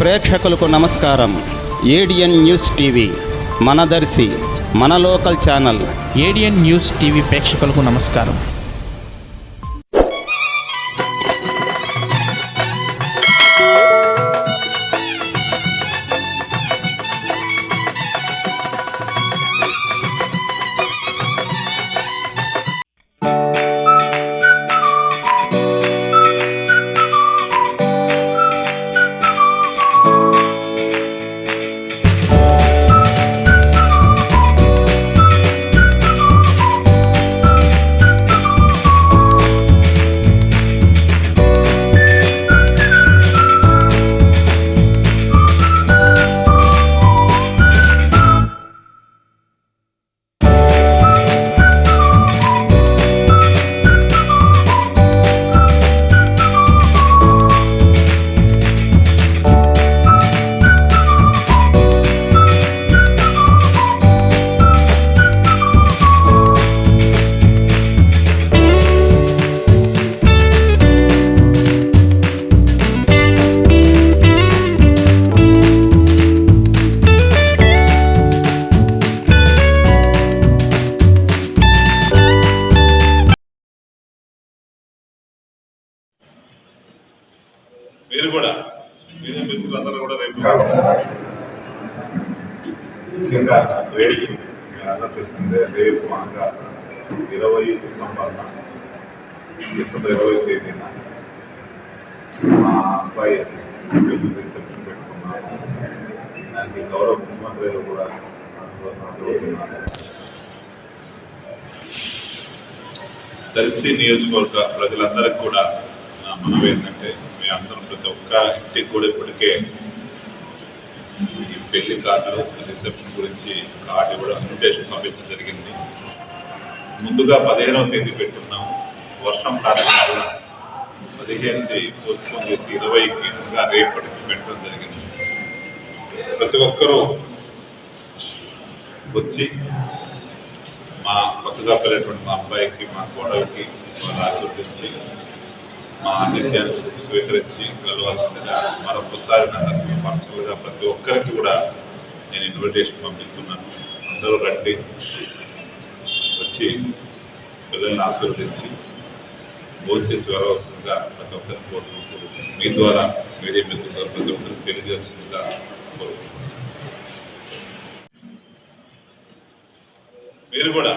ప్రేక్షకులకు నమస్కారం. ADN news TV మనదర్శి మన local channel. ADN news TV ప్రేక్షకులకు నమస్కారం. మీరు కూడా మీరు మిత్రులందరూ కూడా రేపు ముఖ్యంగా రేపు ఎలా చేస్తుంది, రేపు అనగా 20 డిసెంబర్ 20 తేదీన మా అబ్బాయి పెళ్లి రిసెప్షన్ పెట్టుకున్నాను. దానికి గౌరవ ముఖ్యమంత్రి కూడా హాజరవుతున్నారు. దర్శి నియోజకవర్గ ప్రజలందరికీ కూడా మనం ఏంటంటే మీ అందరం ప్రతి ఒక్క ఇంటికి కూడా ఇప్పటికే ఈ పెళ్లి కార్డులు రిసెప్షన్ గురించి కార్డు కూడా ఇన్విటేషన్ పంపించడం జరిగింది. ముందుగా 15వ తేదీ పెట్టున్నాం. వర్షం కారణంగా 15ది పోస్ట్పోన్ చేసి 20కి ఇంకా రేపటికి పెట్టడం జరిగింది. ప్రతి ఒక్కరూ వచ్చి మా కొత్తగా పెళ్ళేటువంటి మా అబ్బాయికి మా కోడలికి ఆశీర్వదించి మా ఆతిథ్యాన్ని స్వీకరించి వెళ్ళవలసిందిగా మరొకసారి నన్ను పర్సనల్గా ప్రతి ఒక్కరికి కూడా నేను ఇన్విటేషన్ పంపిస్తున్నాను. అందరూ రండి, వచ్చి పిల్లల్ని ఆశీర్వదించి భోజనం చేసి వెళ్ళవలసిందిగా ప్రతి ఒక్కరికి కోరుకుంటూ మీ ద్వారా మీడియా మిత్రుల ద్వారా ప్రతి ఒక్కరికి తెలియజేయాల్సిందిగా కోరుకుంటున్నాను. మీరు కూడా